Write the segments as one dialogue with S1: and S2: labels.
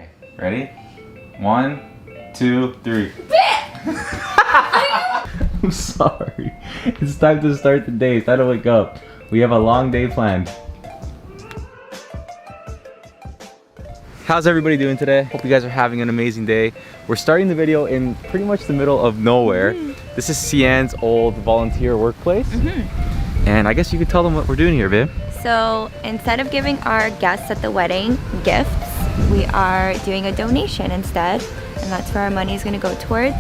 S1: Okay, ready? 1, 2, 3. I'm sorry. It's time to start the day. It's time to wake up. We have a long day planned. How's everybody doing today? Hope you guys are having an amazing day. We're starting the video in pretty much the middle of nowhere. This is Sien's old volunteer workplace. And I guess you could tell them what we're doing here, babe.
S2: So instead of giving our guests at the wedding gifts, we are doing a donation instead. And that's where our money is going to go towards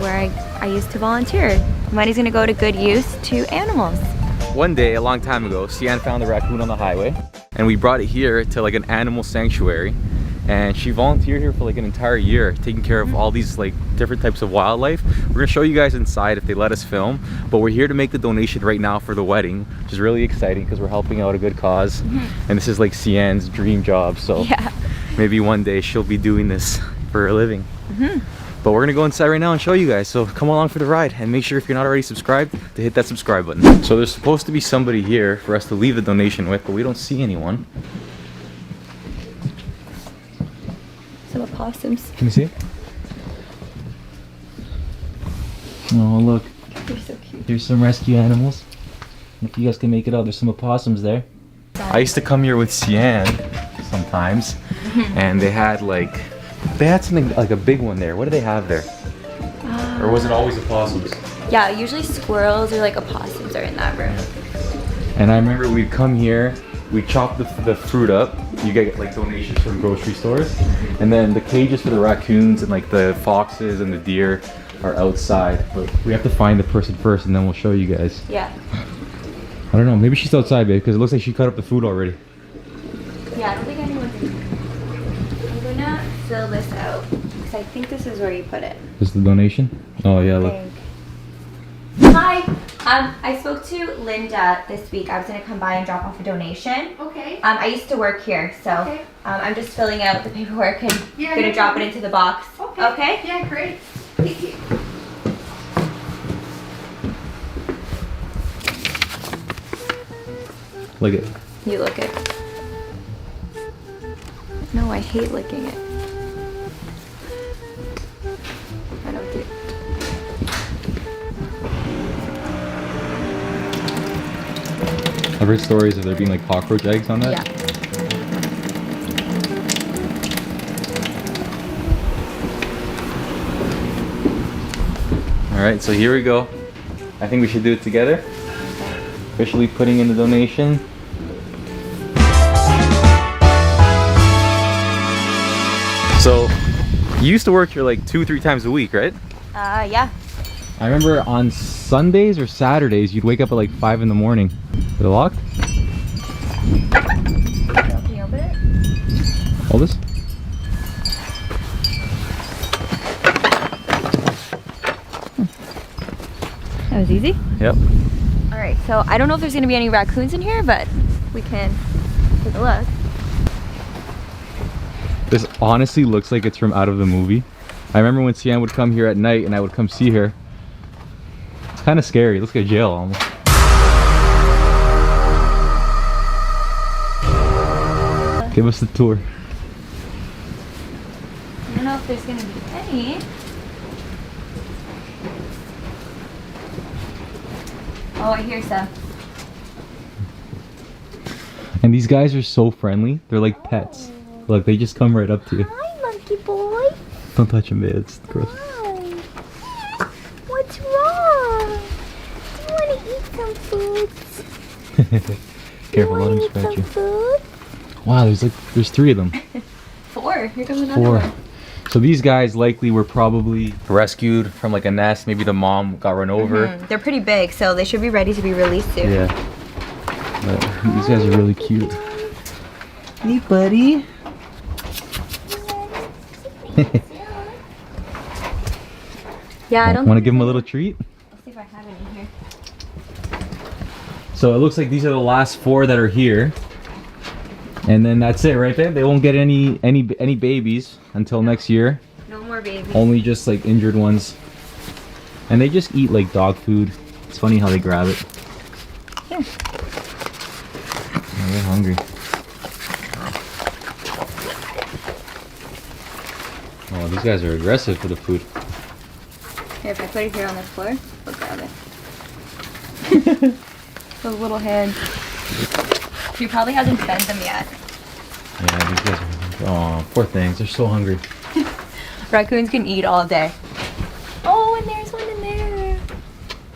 S2: where I used to volunteer. Money's going to go to good use to animals.
S1: One day, a long time ago, Sien found a raccoon on the highway. And we brought it here to like an animal sanctuary. And she volunteered here for like an entire year, taking care of all these like different types of wildlife. We're gonna show you guys inside if they let us film, but we're here to make the donation right now for the wedding, which is really exciting because we're helping out a good cause. And this is like Sien's dream job, so yeah, maybe one day she'll be doing this for a living. But we're gonna go inside right now and show you guys, so come along for the ride and make sure if you're not already subscribed to hit that subscribe button. So there's supposed to be somebody here for us to leave the donation with, but we don't see anyone.
S2: Some opossums.
S1: Can you see? Oh look,
S2: They're so cute.
S1: there's some rescue animals. If you guys can make it out, there's some opossums there. I used to come here with Sien sometimes, and they had something like a big one there. What do they have there? Or was it always opossums?
S2: Yeah, usually squirrels or like opossums are in that room.
S1: And I remember we'd come here, we'd chop the fruit up. You get like donations from grocery stores, and then the cages for the raccoons and like the foxes and the deer are outside. But we have to find the person first, and then we'll show you guys.
S2: Yeah.
S1: I don't know, maybe she's outside, babe, because it looks like she cut up the food already.
S2: Yeah, I don't think anyone's in here. I'm gonna fill this out because I think this is where you put it.
S1: This is the donation? Oh yeah, look.
S2: Hi. I spoke to Linda this week. I was gonna come by and drop off a donation.
S3: Okay.
S2: I used to work here, so
S3: Okay.
S2: I'm just filling out the paperwork and
S3: Yeah,
S2: gonna
S3: no
S2: drop it
S3: problem.
S2: into the box. Okay?
S3: Yeah, great. Thank you.
S1: Look at it.
S2: You look it. No, I hate licking it. I don't do it.
S1: I've heard stories of there being like cockroach eggs on that.
S2: Yeah.
S1: Alright, so here we go. I think we should do it together. Officially putting in the donation. So, you used to work here like 2-3 times a week, right?
S2: Yeah.
S1: I remember on Sundays or Saturdays, you'd wake up at like 5 in the morning. Is it locked?
S2: Can you open it?
S1: Hold this.
S2: That was easy.
S1: Yep.
S2: All right, so I don't know if there's gonna be any raccoons in here, but we can take a look.
S1: This honestly looks like it's from out of the movie. I remember when Sien would come here at night and I would come see her. It's kind of scary. It looks like a jail almost. Give us the tour.
S2: I don't know if there's gonna be any. Oh, I hear some.
S1: And these guys are so friendly. They're like pets. Look, they just come right up to you.
S2: Hi, monkey boy.
S1: Don't touch them, babe. It's gross.
S2: Hi. What's wrong? Do you want to eat some food?
S1: Careful, let him scratch you. Wow, there's 3 of them.
S2: 4. Here comes another
S1: 4.
S2: one.
S1: So these guys likely were probably rescued from like a nest. Maybe the mom got run over.
S2: They're pretty big, so they should be ready to be released soon.
S1: Yeah. But these guys are really cute. Hey, buddy.
S2: Yeah, I don't
S1: Want to give him a little treat?
S2: Let's see if I have any here.
S1: So it looks like these are the last 4 that are here. And then that's it right there. They won't get any babies until next year.
S2: No more babies.
S1: Only just like injured ones. And they just eat like dog food. It's funny how they grab it.
S2: Here.
S1: Oh, they're hungry. Oh, these guys are aggressive for the food.
S2: Here, if I put it here on the floor, look at it. Those little hands. She probably hasn't fed them yet.
S1: Yeah, these guys are... Oh, poor things. They're so hungry.
S2: Raccoons can eat all day. Oh, and there's one in there.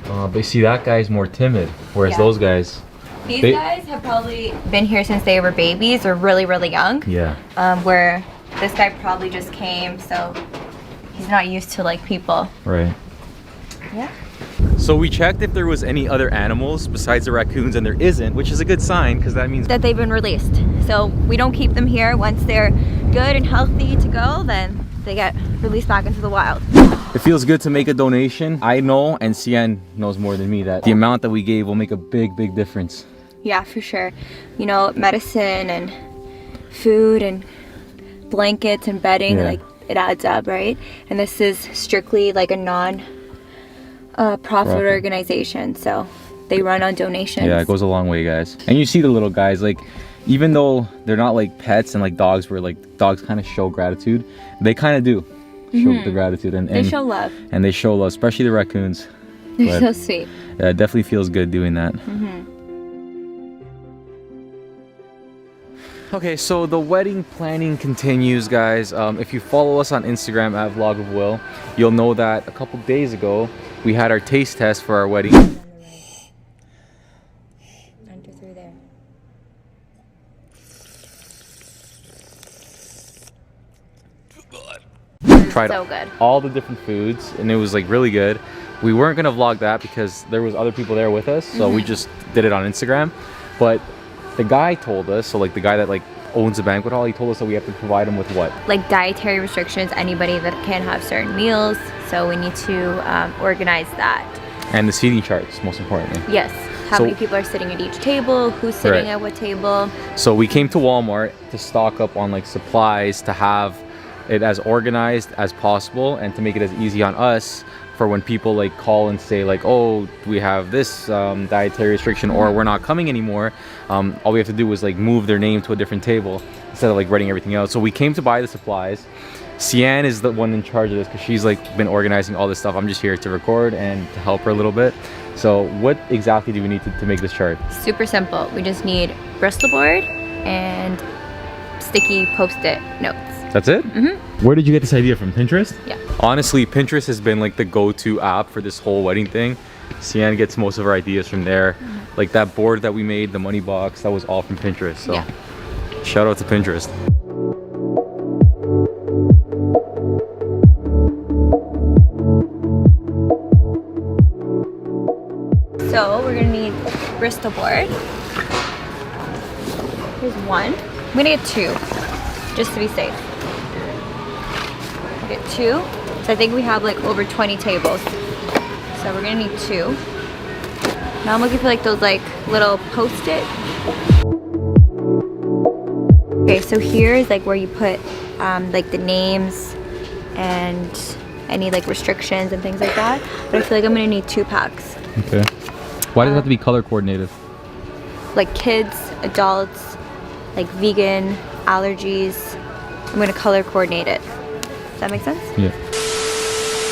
S1: But you see, that guy's more timid, whereas
S2: Yeah.
S1: those guys...
S2: These
S1: They-
S2: guys have probably been here since they were babies or really, really young.
S1: Yeah.
S2: Where this guy probably just came, so he's not used to like people.
S1: Right.
S2: Yeah.
S1: So we checked if there was any other animals besides the raccoons, and there isn't, which is a good sign because that means
S2: That they've been released. So we don't keep them here. Once they're good and healthy to go, then they get released back into the wild.
S1: it feels good to make a donation. I know, and Cian knows more than me, that the amount that we gave will make a big, big difference.
S2: Yeah, for sure. You know, medicine and food and blankets and bedding,
S1: Yeah.
S2: like it adds up, right? And this is strictly like a non-profit
S1: Profit.
S2: organization, so they run on donations.
S1: Yeah, it goes a long way, guys. And you see the little guys, like, even though they're not like pets and like dogs, where like dogs kind of show gratitude, they kind of do show the gratitude, and
S2: They show love.
S1: and they show love, especially the raccoons.
S2: They're
S1: But-
S2: so sweet.
S1: Yeah, it definitely feels good doing that. Okay, so the wedding planning continues, guys. If you follow us on Instagram at Vlog of Will, you'll know that a couple days ago we had our taste test for our wedding.
S2: Enter through there.
S1: Tried
S2: So good.
S1: all the different foods, and it was like really good. We weren't gonna vlog that because there was other people there with us, so we just did it on Instagram. But the guy told us, so like the guy that like owns the banquet hall, he told us that we have to provide him with what?
S2: Like dietary restrictions, anybody that can't have certain meals, so we need to organize that.
S1: And the seating charts, most importantly.
S2: Yes, how
S1: So-
S2: many people are sitting at each table, who's sitting
S1: Right.
S2: at what table.
S1: So we came to Walmart to stock up on like supplies to have it as organized as possible and to make it as easy on us for when people like call and say like, oh, we have this dietary restriction or we're not coming anymore. All we have to do is like move their name to a different table instead of like writing everything out. So we came to buy the supplies. Cian is the one in charge of this because she's like been organizing all this stuff. I'm just here to record and to help her a little bit. So what exactly do we need to make this chart?
S2: Super simple. We just need Bristol board and sticky post-it notes.
S1: That's it? Mm-hmm. Where did you get this idea from? Pinterest?
S2: Yeah.
S1: Honestly, Pinterest has been like the go-to app for this whole wedding thing. Cian gets most of her ideas from there. Like that board that we made, the money box, that was all from Pinterest. So
S2: Yeah.
S1: shout out to Pinterest.
S2: So we're gonna need Bristol board. Here's one. I'm gonna get two, just to be safe. Get two. So I think we have like over 20 tables. So we're gonna need two. Now I'm looking for like those like little post-it. Okay, so here is like where you put like the names and any like restrictions and things like that. But I feel like I'm gonna need 2 packs.
S1: Okay. Why does it have to be color coordinated?
S2: Like kids, adults, like vegan, allergies. I'm gonna color coordinate it. Does that make sense?
S1: Yeah.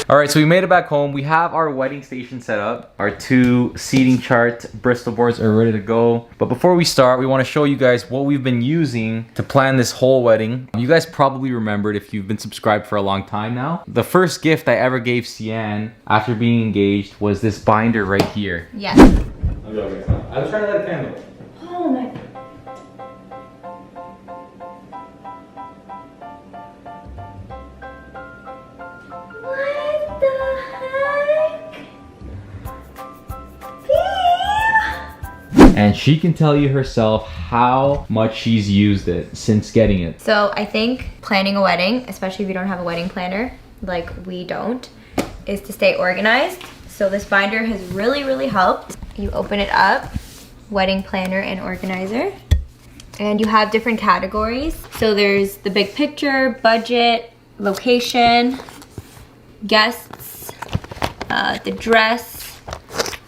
S1: All right, so we made it back home. We have our wedding station set up. Our 2 seating chart Bristol boards are ready to go. But before we start, we want to show you guys what we've been using to plan this whole wedding. You guys probably remembered if you've been subscribed for a long time now. The first gift I ever gave Cian after being engaged was this binder right here.
S2: Yes.
S1: I'm joking. I was trying to light a candle.
S2: Oh my. What the heck?
S1: And she can tell you herself how much she's used it since getting it.
S2: So I think planning a wedding, especially if you don't have a wedding planner, like we don't, is to stay organized. So this binder has really, really helped. You open it up, wedding planner and organizer, and you have different categories. So there's the big picture, budget, location, guests, the dress,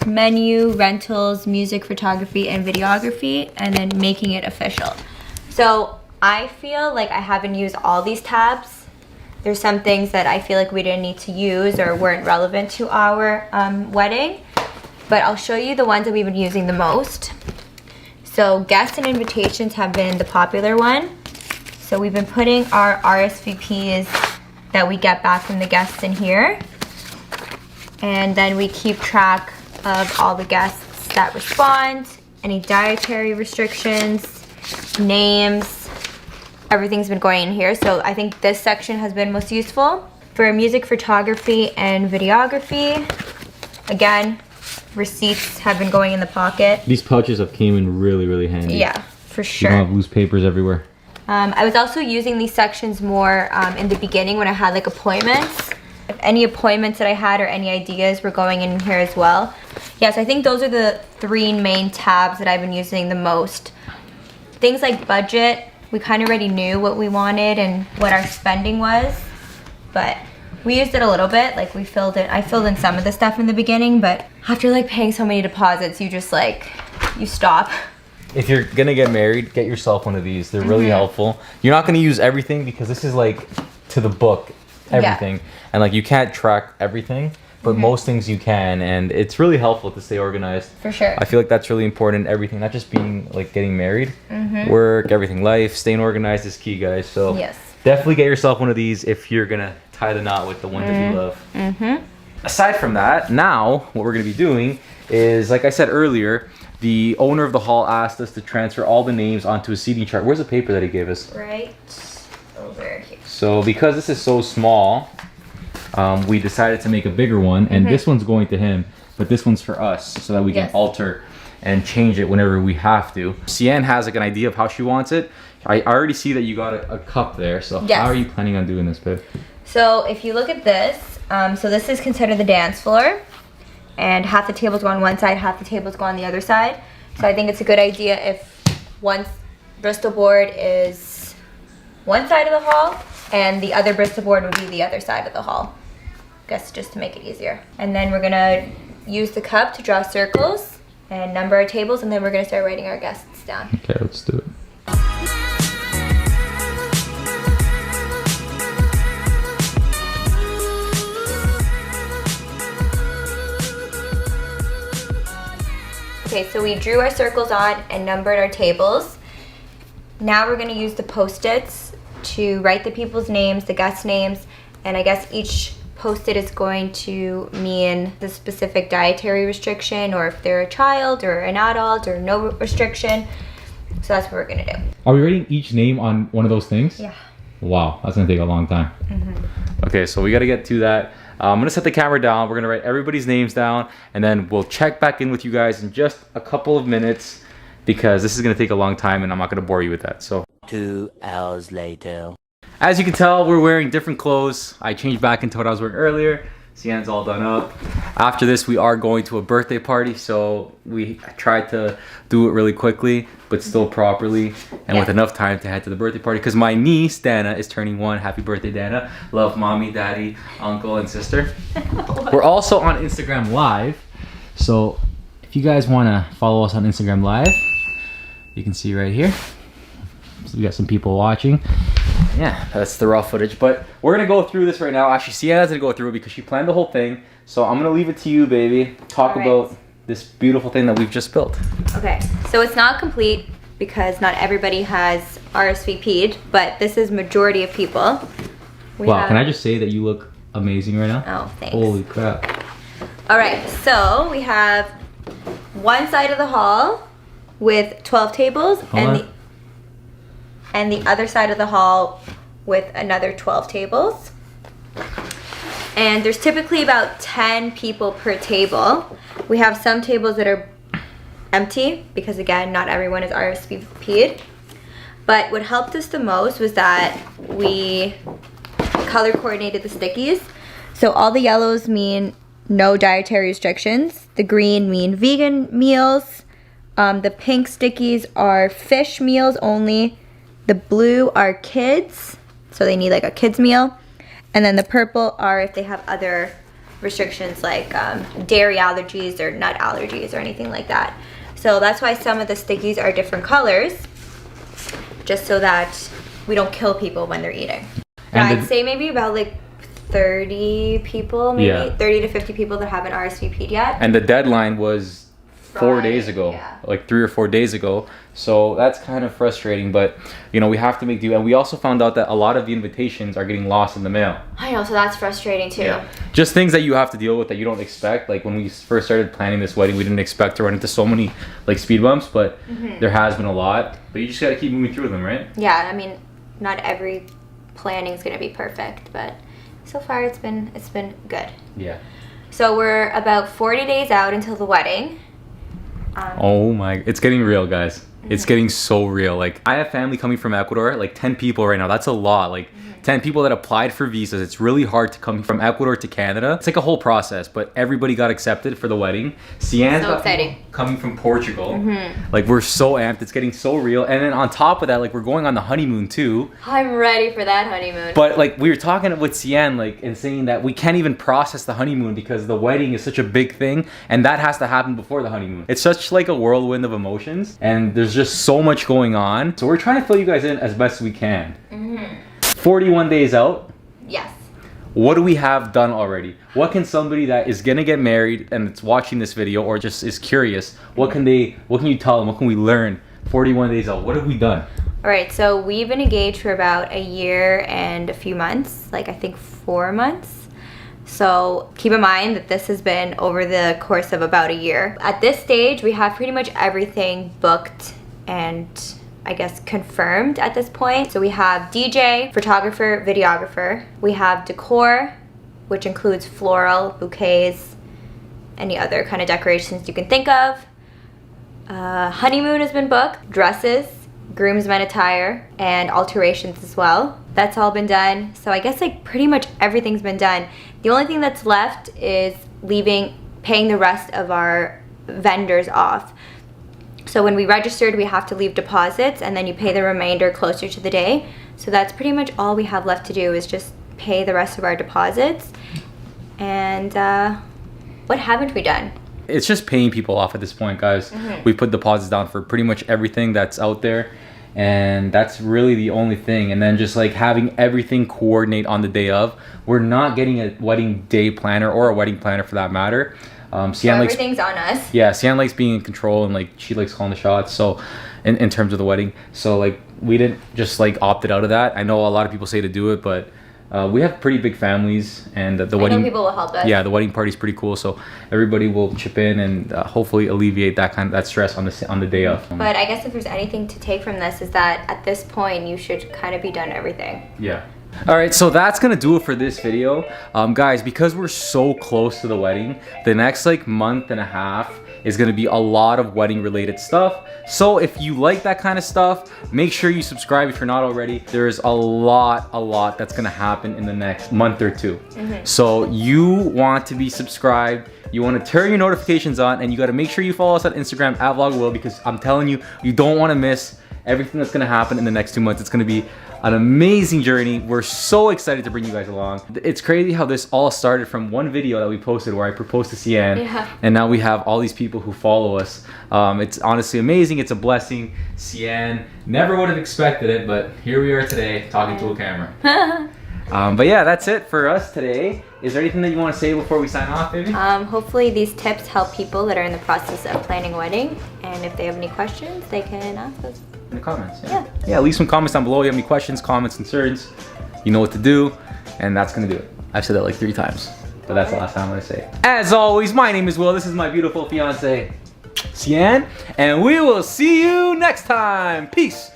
S2: menu, rentals, music, photography, and videography, and then making it official. So I feel like I haven't used all these tabs There's some things that I feel like we didn't need to use or weren't relevant to our wedding. But I'll show you the ones that we've been using the most. So guests and invitations have been the popular one. So we've been putting our RSVPs that we get back from the guests in here. And then we keep track of all the guests that respond, any dietary restrictions, names, everything's been going in here. So I think this section has been most useful. For music photography and videography, again, receipts have been going in the pocket.
S1: These pouches have came in really handy.
S2: Yeah, for sure.
S1: You don't have loose papers everywhere.
S2: I was also using these sections more in the beginning when I had like appointments. If any appointments that I had or any ideas were going in here as well. Yes, I think those are the 3 main tabs that I've been using the most. Things like budget, we kind of already knew what we wanted and what our spending was, but we used it a little bit. Like I filled in some of the stuff in the beginning, but after like paying so many deposits, you just like, you stop.
S1: If you're gonna get married, get yourself one of these. They're really helpful. You're not gonna use everything because this is like to the book, everything. Yeah. And like you can't track everything, but most things you can, and it's really helpful to stay organized.
S2: For sure.
S1: I feel like that's really important in everything, not just being like getting married, work, everything, life, staying organized is key, guys. So
S2: yes,
S1: definitely get yourself one of these if you're gonna tie the knot with the one that you love. Aside from that, now what we're gonna be doing is, like I said earlier, the owner of the hall asked us to transfer all the names onto a seating chart. Where's the paper that he gave us?
S2: Right over here.
S1: So because this is so small, we decided to make a bigger one, and this one's going to him, but this one's for us so that we can alter and change it whenever we have to. Cian has like an idea of how she wants it. I already see that you got a cup there, so how are you planning on doing this, babe?
S2: So if you look at this, so this is considered the dance floor, and half the tables go on one side, half the tables go on the other side. So I think it's a good idea if one Bristol board is one side of the hall and the other Bristol board would be the other side of the hall. I guess just to make it easier. And then we're gonna use the cup to draw circles and number our tables, and then we're gonna start writing our guests down.
S1: Okay, let's do it.
S2: Okay, so we drew our circles on and numbered our tables. Now we're gonna use the Post-its to write the people's names, the guest names, and I guess each Post-it is going to mean the specific dietary restriction, or if they're a child or an adult or no restriction. So that's what we're gonna do.
S1: Are we writing each name on one of those things?
S2: Yeah.
S1: Wow, that's gonna take a long time. Okay, so we gotta get to that. I'm gonna set the camera down. We're gonna write everybody's names down, and then we'll check back in with you guys in just a couple of minutes, because this is gonna take a long time and I'm not gonna bore you with that. So
S3: 2 hours later.
S1: as you can tell, we're wearing different clothes. I changed back into what I was wearing earlier. Cian's all done up. After this, we are going to a birthday party, so we tried to do it really quickly, but still properly, and with enough time to head to the birthday party, because my niece, Dana, is turning 1. Happy birthday, Dana. Love mommy, daddy, uncle, and sister. We're also on Instagram Live, so if you guys want to follow us on Instagram Live, you can see right here. So we got some people watching. Yeah, that's the raw footage, but we're gonna go through this right now. Actually, Ciana's gonna go through it because she planned the whole thing. So I'm gonna leave it to you, baby. Talk about this beautiful thing that we've just built.
S2: Okay, so it's not complete because not everybody has RSVP'd, but this is majority of people.
S1: Wow, can I just say that you look amazing right now?
S2: Oh, thanks.
S1: Holy crap.
S2: All right, so we have one side of the hall with 12 tables, and the other side of the hall with another 12 tables. And there's typically about 10 people per table. We have some tables that are empty because, again, not everyone is RSVP'd. But what helped us the most was that we color coordinated the stickies. So all the yellows mean no dietary restrictions. The green mean vegan meals. The pink stickies are fish meals only. The blue are kids, so they need like a kids meal. And then the purple are if they have other restrictions like dairy allergies or nut allergies or anything like that. So that's why some of the stickies are different colors, just so that we don't kill people when they're eating. Yeah,
S1: And
S2: I'd say maybe about like 30 people, maybe
S1: Yeah.
S2: 30 to 50 people that haven't RSVP'd yet.
S1: and the deadline was 4 days
S2: Friday,
S1: ago,
S2: yeah.
S1: like 3 or 4 days ago. So that's kind of frustrating, but you know, we have to make do. And we also found out that a lot of the invitations are getting lost in the mail.
S2: I know, so that's frustrating too.
S1: Just things that you have to deal with that you don't expect. Like when we first started planning this wedding, we didn't expect to run into so many like speed bumps, but there has been a lot. But you just got to keep moving through them, right?
S2: Yeah, I mean, not every planning is going to be perfect, but so far it's been good.
S1: Yeah.
S2: So we're about 40 days out until the wedding.
S1: Oh my, it's getting real, guys. It's getting so real. Like, I have family coming from Ecuador, like 10 people right now. That's a lot. Like 10 people that applied for visas. It's really hard to come from Ecuador to Canada. It's like a whole process, but everybody got accepted for the wedding. Cian's
S2: So
S1: got
S2: exciting.
S1: people coming from Portugal. Like, we're so amped. It's getting so real. And then on top of that, like, we're going on the honeymoon too.
S2: I'm ready for that honeymoon.
S1: But like, we were talking with Cian, like, and saying that we can't even process the honeymoon because the wedding is such a big thing, and that has to happen before the honeymoon. It's such like a whirlwind of emotions, and there's just so much going on. So we're trying to fill you guys in as best we can. 41 days out.
S2: Yes.
S1: What do we have done already? What can somebody that is gonna get married and it's watching this video or just is curious, what can you tell them? What can we learn? 41 days out. What have we done?
S2: All right, so we've been engaged for about a year and a few months, like I think 4 months. So keep in mind that this has been over the course of about a year. At this stage, we have pretty much everything booked and I guess confirmed at this point. So we have DJ, photographer, videographer. We have decor, which includes floral, bouquets, any other kind of decorations you can think of. Honeymoon has been booked, dresses, groomsmen attire, and alterations as well. That's all been done. So I guess like pretty much everything's been done. The only thing that's left is paying the rest of our vendors off. So when we registered, we have to leave deposits and then you pay the remainder closer to the day. So that's pretty much all we have left to do is just pay the rest of our deposits. And what haven't we done?
S1: It's just paying people off at this point, guys. We put deposits down for pretty much everything that's out there, and that's really the only thing. And then just like having everything coordinate on the day of. We're not getting a wedding day planner or a wedding planner for that matter.
S2: So everything's on us.
S1: Yeah, Cian likes being in control and like she likes calling the shots. So in terms of the wedding, so like we didn't just like opted out of that. I know a lot of people say to do it, but we have pretty big families, and the wedding.
S2: I know people will help us.
S1: Yeah, the wedding party's pretty cool, so everybody will chip in and hopefully alleviate that stress on the day of.
S2: But I guess if there's anything to take from this is that at this point you should kind of be done everything.
S1: Yeah. All right, so that's gonna do it for this video, guys. Because we're so close to the wedding, the next like month and a half is gonna be a lot of wedding related stuff. So if you like that kind of stuff, make sure you subscribe if you're not already. There's a lot that's gonna happen in the next month or two. So you want to be subscribed, you want to turn your notifications on, and you got to make sure you follow us on Instagram at VlogWill, because I'm telling you, you don't want to miss everything that's gonna happen in the next 2 months. It's gonna be an amazing journey. We're so excited to bring you guys along. It's crazy how this all started from one video that we posted where I proposed to Cian, and now we have all these people who follow us. It's honestly amazing. It's a blessing. Cian never would have expected it, but here we are today talking to a camera. But yeah, that's it for us today. Is there anything that you want to say before we sign off, baby?
S2: Hopefully these tips help people that are in the process of planning a wedding, and if they have any questions, they can ask us.
S1: In the comments, yeah, leave some comments down below. You have any questions, comments, concerns, you know what to do, and that's gonna do it. I've said that like 3 times, but that's the last time I'm gonna say it. As always, my name is Will. This is my beautiful fiance, Cian, and we will see you next time. Peace.